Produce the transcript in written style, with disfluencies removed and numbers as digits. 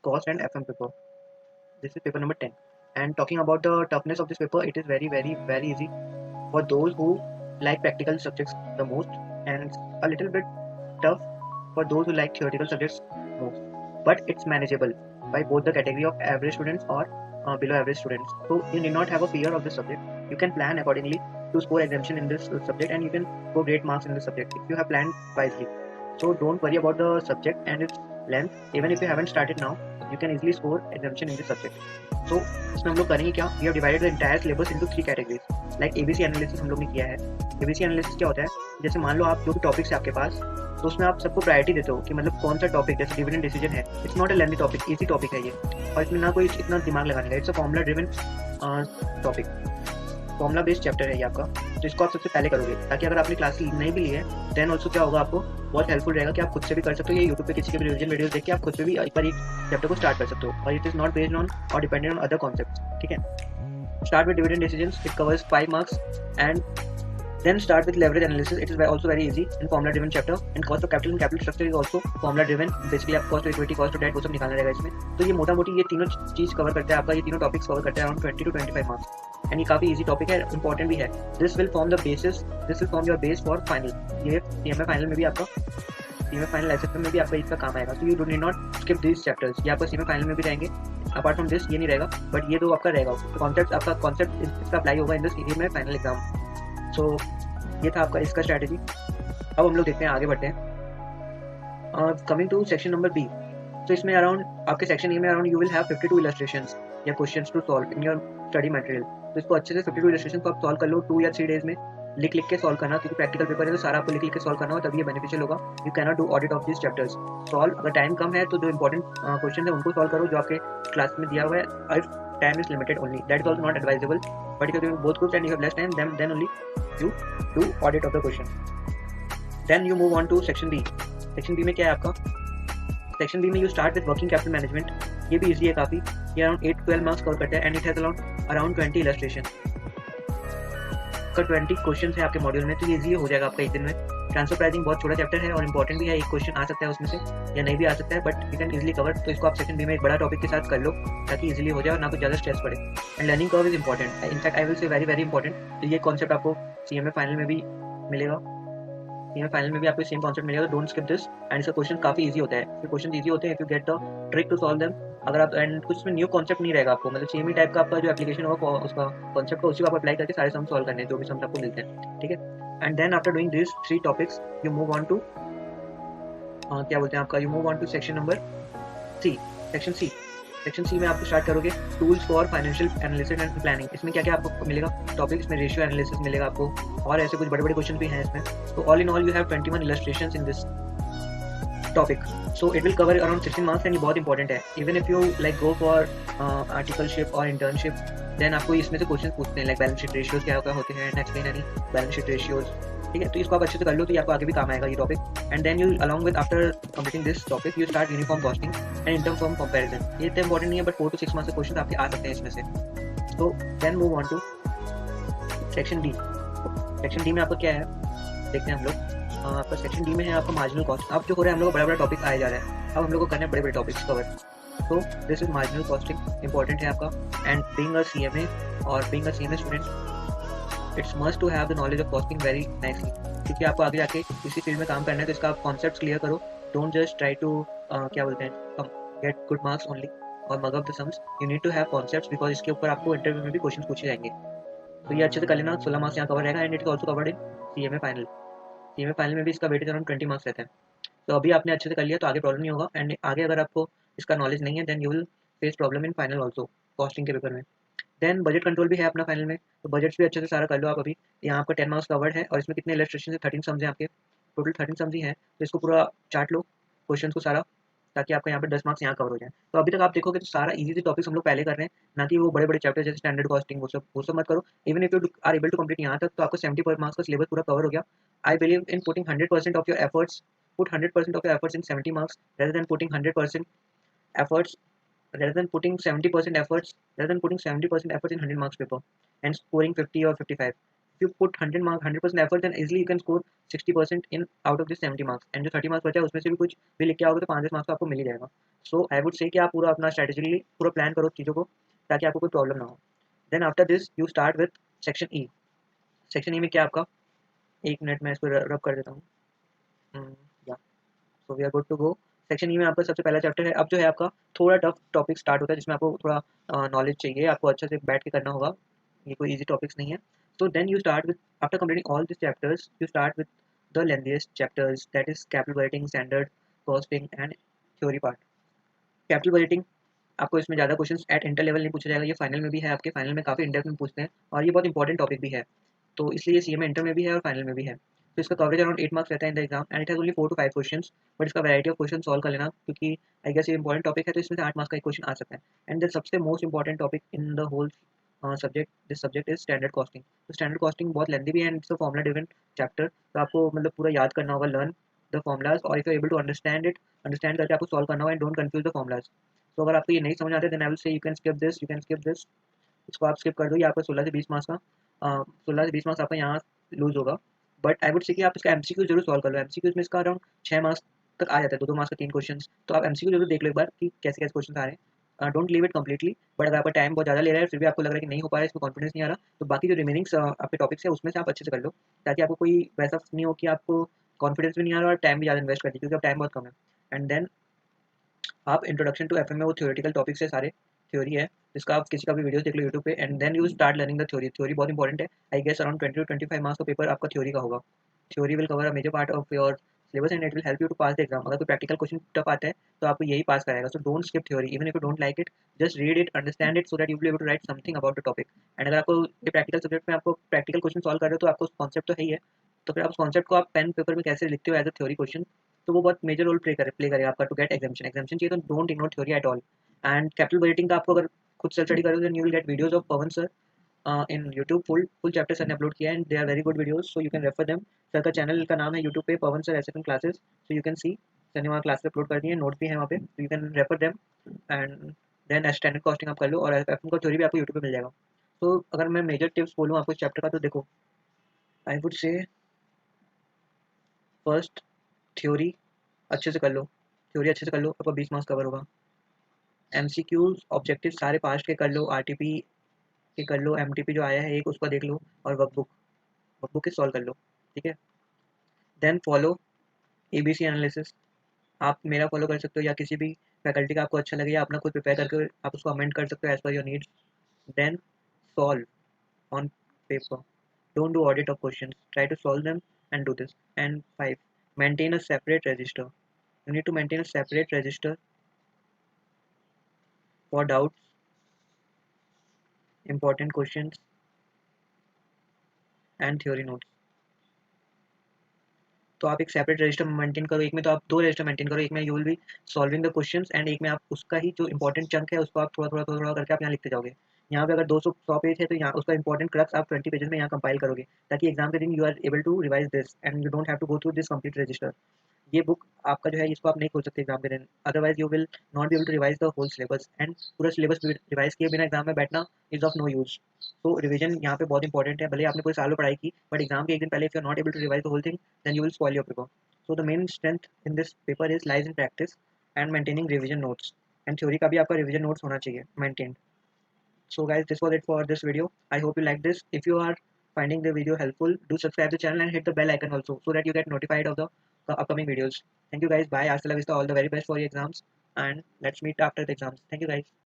cost and FM paper. This is paper number 10. And talking about the toughness of this paper, it is very easy for those who like practical subjects the most, and it's a little bit tough for those who like theoretical subjects most. But it's manageable by both the category of average students or below average students. So you need not have a fear of this subject. You can plan accordingly to score exemption in this subject, and you can score great marks in this subject if you have planned wisely. So don't worry about the subject and its length. Even if you haven't started now, you can easily score exemption in this subject. So इसमें हम लोग करेंगे क्या, we have divided the entire syllabus into 3 categories like ABC analysis हम लोग ने किया है। एबीसी एनालिसिस क्या होता है, जैसे मान लो आप जो भी टॉपिक्स है आपके पास, तो उसमें आप सबको प्रायोरिटी देते हो कि मतलब कौन सा टॉपिक, जैसे डिविडेंड डिसीजन है, it's not a lengthy topic, easy topic है ये, और इसमें ना कोई इतना दिमाग लगाने का, it's a formula driven topic, formula based chapter है ये आपका। तो इसको आप सबसे पहले करोगे ताकि अगर आपने क्लास नहीं भी ली है देन ऑल्सो क्या होगा, आपको बहुत हेल्पफुल रहेगा कि आप खुद से भी कर सकते हो, ये यूट्यूब पे किसी के भी रिविजन वीडियोस देख के आप खुद से भी एक बार चैप्टर को स्टार्ट कर सकते हो, और it is not based on और डिपेंडेंट ऑन अदर कॉन्सेप्ट्स। ठीक है, start with dividend decisions, it covers 5 marks, and then start with leverage analysis, it is also very easy in formula driven chapter, and cost of capital and capital structure is also formula driven, basically आप cost to equity, cost to debt वो सब निकालना रहेगा इसमें। तो ये मोटा मोटी ये तीनों चीज कवर करता है आपका, ये तीनों टॉपिक्स कवर करता है अराउंड 20 to 25 मार्क्स, एंड ये काफी इजी टॉपिक है, इंपॉर्टेंट भी है। This will form the basis, this will form your base for final. ये सीएमए फाइनल में भी आपका, सीएमए फाइनल एसएफएम में भी आपका इसका काम आएगा। तो you do need not skip this chapters, ये आपका सीएमए फाइनल में भी रहेंगे। अपार्ट फ्रॉम दिस ये नहीं रहेगा, बट ये तो आपका रहेगा। तो कॉन्सेप्ट आपका कॉन्सेप्ट इसका अप्लाई होगा in the CMA final exam. So ये था आपका इसका स्ट्रैटेजी। अब हम लोग देखते हैं, आगे बढ़ते हैं। Coming to section number B, तो इसमें अराउंड आपके सेक्शन ए में around you will have 52 illustrations या questions to solve in your study material. तो इसको अच्छे से 52 इलस्ट्रेशन को आप सॉल्व कर लो 2 या 3 डेज में, लिख के सॉल्व करना, क्योंकि प्रैक्टिकल पेपर है तो सारा आपको लिख के सॉल्व करना हो, तभी ये बेनिफिशियल होगा। You can not do audit of this chapters. Solve, अगर टाइम कम है तो जो इंपॉर्टेंट क्वेश्चन है उनको सॉल्व करो जो आपके क्लास में दिया हुआ है। If time is limited only, that is also not advisable, but if you both groups and you have less time then only you do audit of the question. Then you move on to section B. Section B में क्या है आपका, section B में you start with working capital management. ये भी easy है काफी, ये अराउंड 8 to 12 मार्क्स कवर करता है, and it has around 20 illustration का 20 क्वेश्चन है आपके मॉड्यूल में, तो ये इजी हो जाएगा आपका एक दिन में। ट्रांसफर प्राइसिंग बहुत छोटा चैप्टर है और इंपॉर्टेंट भी है, एक क्वेश्चन आ सकता है उसमें से या नहीं भी आ सकता है, but you can easily cover. तो इसको आप सेक्शन बी में एक बड़ा टॉपिक के साथ कर लो ताकि इजीली हो जाए और ना कुछ ज़्यादा स्ट्रेस पड़े। And learning curve is important, in fact I will say very important. तो ये कॉन्सेप्ट आपको सीएमए फाइनल में भी मिलेगा, सीएमए फाइनल में भी आपको सेम कॉन्सेप्ट मिलेगा। डोंट स्किप दिस, एंड इसका क्वेश्चन काफी इजी होता है, क्वेश्चन इजी होते हैं if you get the trick to solve them. अगर आप, एंड कुछ इसमें न्यू कॉन्सेप्ट नहीं रहेगा आपको, मतलब सेम ही टाइप का आपका जो एप्लीकेशन होगा उसका कॉन्सेप्ट को उसी को आप अप्लाई करके सारे सम सॉल्व करने हैं जो भी सम आपको मिलते हैं। ठीक है, and then after doing this 3 topics you move on to क्या बोलते हैं आपका, you move on to section number C. Section C, section C में आपको स्टार्ट करोगे tools for financial analysis and planning. इसमें क्या क्या आपको मिलेगा टॉपिक, इसमें रेशियो एनालिसिस मिलेगा आपको, और ऐसे कुछ बड़े बड़े क्वेश्चन भी हैं इसमें। तो all in all you have 21 illustrations in this topic, so it will cover around 16 marks, and ये बहुत इंपॉर्टेंट है। Even if you like go for articleship और इंटर्नशिप, देन आपको इसमें से क्वेश्चन पूछते हैं लाइक बैलेंस शीट रेशियोज क्या क्या होते हैं, next any balance sheet ratios. ठीक है, तो इसको आप अच्छे से कर लो तो ये आपको आगे भी काम आएगा ये topic. And then you along with after completing this topic you start uniform costing and interim form comparison. ये इतना इंपॉर्टेंट नहीं है, बट 4 to 6 मार्क्स के क्वेश्चन आपके आ सकते हैं इसमें से। तो then move on to section D. Section D में आपका क्या है देखते हैं हम लोग। आपका सेक्शन डी में है आपका मार्जिनल कॉस्ट। अब जो हो रहा है हम लोग बड़ा बड़ा टॉपिक आया जा रहा है, अब हम लोग को करना है बड़े बड़े टॉपिक्स कवर। तो this is marginal costing, important है आपका। एंड बीइंग अ सीएमए और being a CMA student, it's must to have the knowledge of costing very nicely, क्योंकि आपको आगे जाके इसी फील्ड में काम करना है। तो इसका आप कॉन्सेप्ट क्लियर करो, डोंट जस्ट ट्राई टू क्या बोलते हैं गेट गुड मार्क्स ओनली और mug up the sums, you need to have concepts, because इसके ऊपर आपको इंटरव्यू में भी क्वेश्चन पूछे जाएंगे। तो ये अच्छे से कर लेना, 16 मार्क्स यहाँ कवर रहेगा, and it is also covered in CMA final. CMA final में भी इसका वेटेज अराउंड 20 मार्क्स रहता है। तो अभी आपने अच्छे से कर लिया तो आगे प्रॉब्लम नहीं होगा, एंड आगे अगर आपको इसका नॉलेज नहीं है then you will face problem in final also, costing के पेपर में। देन बजट कंट्रोल भी है अपना फाइनल में, तो बजट्स भी अच्छे से सारा कर लो आप अभी। यहाँ आपका 10 मार्क्स कवर्ड है, और इसमें कितने इलस्ट्रेशन है, 13 सम्स हैं आपके, टोटल 13 सम्स ही हैं। तो इसको पूरा चार्ट लो क्वेश्चन को सारा, ताकि आपका यहाँ पे 10 मार्क्स यहाँ कवर हो जाए। तो अभी तक आप देखोगे तो सारा इजी टॉपिक्स हम लोग पहले कर रहे हैं, ना कि वो बड़े बड़े चैप्टर जैसे स्टैंडर्ड कॉस्टिंग वो सब मत करो। Even if you are able to complete यहाँ तक तो आपको 70 मार्क्स का सिलेबस पूरा कवर हो गया। I believe in putting 100% of your efforts, put 100% of your efforts in 70 marks rather than putting 100% efforts rather than putting 70% efforts rather than putting 70% efforts in 100 marks paper and scoring 50 or 55. you put 100% effort, then easily you can score 60% in out of this 70 marks, and जो 30 marks बचा है उसमें से भी कुछ भी लिख के आओगे तो 5-10 मार्क्स तो आपको मिल ही जाएगा. सो आई वुड से कि आप पूरा अपना स्ट्रेटेजिकली पूरा प्लान करो चीज़ों को, ताकि आपको कोई प्रॉब्लम ना हो. Then after this you start with section E. Section E में क्या आपका, एक मिनट में इसको रब कर देता हूँ. या so we are good to go. Section E में आपका सबसे पहला चैप्टर है. अब जो है आपका थोड़ा टफ टॉपिक स्टार्ट होता है, जिसमें आपको थोड़ा नॉलेज चाहिए, आपको अच्छे से बैठ के करना होगा, ये कोई इजी टॉपिक्स नहीं है. So then you start with, after completing all this chapters, you start with the lengthiest chapters, that is capital budgeting, standard costing and theory part. Capital budgeting आपको इसमें ज़्यादा क्वेश्चंस एट इंटर लेवल नहीं पूछा जाएगा, ये final में भी है, आपके फाइनल में काफ़ी इंडेप्थ में पूछते हैं, और ये बहुत इंपॉर्टेंट टॉपिक भी है. तो इसलिए सीए में इंटर में भी है और फाइनल में भी है. तो इसका कवरेज अराउंड 8 मार्क्स रहता है in the exam, and it has only 4 to 5 questions, but इसका वैरायटी ऑफ क्वेश्चन सॉल्व कर लेना, क्योंकि आई गेस ये इंपॉर्टेंट टॉपिक है, तो इसमें से 8 मार्क्स का एक क्वेश्चन आ सकता है. एंड द सबसे most important topic in the whole subject, this subject is standard costing. तो स्टैंडर्ड कॉस्टिंग बहुत लेंथी भी है, and it's a formula driven chapter, तो आपको मतलब पूरा याद करना होगा, लर्न द फॉर्मुलाज, और if you able to understand it, understand करके आपको सॉल्व करना होगा, and don't confuse the formulas. तो अगर आपको ये नहीं समझ आते, then I will say you can skip this, you can skip this, इसको आप स्किप कर दो. ये आपका 16 से 20 मार्क्स का 16 से 20 मार्क्स आपका यहाँ लूज होगा. बट आई वुड से कि आप इसका एमसीक्यू जरूर सॉल्व कर लो. एमसीक्यूज में इसका अराउंड 6 मार्क्स तक आ जाता है, 2-2 मार्क्स का 3 क्वेश्चन. तो आप एमसीक्यू जरूर देख लो एक बार कि कैसे कैसे क्वेश्चन आ रहे हैं. Don't leave it completely, but अगर आपका टाइम बहुत ज़्यादा ले रहा है, फिर भी आपको लग रहा है कि नहीं हो पा रहा है, इसमें कॉन्फिडेंस नहीं आ रहा, तो बाकी जो रिमेनिंग आपके टॉपिक्स है उसमें से आप अच्छे से कर लो, ताकि आपको कोई वैसा नहीं हो कि आपको कॉन्फिडेंस भी नहीं आ रहा और टाइम भी ज़्यादा इन्वेस्ट कर दी, क्योंकि अब टाइम बहुत कम है. एंड देन आप इंट्रोडक्शन टू एफएम में, वो थ्योरेटिकल टॉपिक्स है सारे, थ्योरी है, जिसका आप किसी का भी वीडियो देख लो यूट्यूब पे, and then you start learning the theory. Theory बहुत इंपॉर्टेंट है. I guess around 20 to 25 marks का पेपर आपका थ्योरी का होगा. Theory will cover a major part of your syllabus, and it will help you to pass the exam. अगर कोई practical question tough आता है तो आपको यही पास कराएगा. So don't skip theory, even if you don't like it, just read it, understand it, so that you will be able to write something about the topic. And अगर आपको ये practical subject में आपको practical question solve कर रहे हो, तो आपको कॉन्सेप्ट तो है ही है, तो फिर आप उस कॉन्सेप्ट को आप पेन पेपर में कैसे लिखते हो एज अ थ्योरी क्वेश्चन, तो वो बहुत मेजर रोल प्ले करेगा आपका टू गेट एग्जामिशन. एग्जामिशन चाहिए तो don't ignore theory at all. And capital budgeting का आपको अगर खुद सेल्फ स्टडी करोगे, then you will get videos of Pawan sir in YouTube. Full chapter sir ने अपलोड किया है, and they are very good videos, so you can refer them. Sir का channel का नाम है यूट्यूब पे Pawan sir SFM classes, so you can see, sir ने वहाँ क्लासेस अपलोड कर दी है, नोट्स भी हैं वहाँ पे, तो you can refer them. And then standard costing आप कर लो, और एफएम का थ्योरी भी आपको यूट्यूब पे मिल जाएगा. तो अगर मैं मेजर टिप्स बोलूँ आपको इस चैप्टर का, तो देखो, I would say first, theory अच्छे से कर लो. थ्योरी अच्छे से कर लो, आपका 20 मार्क्स कवर होगा. एमसीक्यूज ऑब्जेक्टिव सारे पास्ट के कर लो, आरटीपी के कर लो, एमटीपी जो आया है एक उसका देख लो, और वर्कबुक के सॉल्व कर लो. ठीक है. Then follow ABC analysis. आप मेरा फॉलो कर सकते हो, या किसी भी फैकल्टी का आपको अच्छा लगे, या अपना खुद प्रिपेयर करके आप उसको अमेंड कर सकते हो as per your needs. Then solve on paper. Don't do audit of questions, try to solve them and do this. And 5, maintain a separate register. You need to maintain a separate register for doubts, important questions and theory notes. तो आप एक separate register maintain करो. एक में तो आप 2 register maintain करो, एक में you will be solving the questions, and एक में आप उसका ही जो इंपॉर्टेंट चंक है उसको आप थोड़ा करके आप यहाँ लिखते जाओगे. यहाँ पे अगर 200 पेज है, तो यहाँ उसका इंपॉर्टेंट क्रक्स आप 20 पेजेस में यहाँ कंपाइल करोगे, ताकि एग्जाम के दिन you are able to revise this, and you don't have to go through this complete register. ये बुक आपका जो है, इसको आप नहीं खोल सकते एग्जाम के दिन, otherwise you will not be able to revise the whole syllabus, and पूरा सिलेबस रिवाइज किए बिना एग्जाम में बैठना इज ऑफ नो यूज. तो रिवीजन यहाँ पे बहुत इंपॉर्टेंट है. भले आपने कोई सालों पढ़ाई की, बट एग्जाम के एक दिन पहले if you are not able to revise the whole thing, then you will spoil your paper. So the main strength in this paper is lies in practice and maintaining revision notes. And theory का भी आपका revision notes होना चाहिए maintained. So guys, this was it for this video. I hope you like this. If you are finding the video helpful, do subscribe the channel and hit the bell icon also, so that you get notified of the upcoming videos. Thank you guys. Bye. Hasta la vista. All the very best for your exams. And let's meet after the exams. Thank you guys.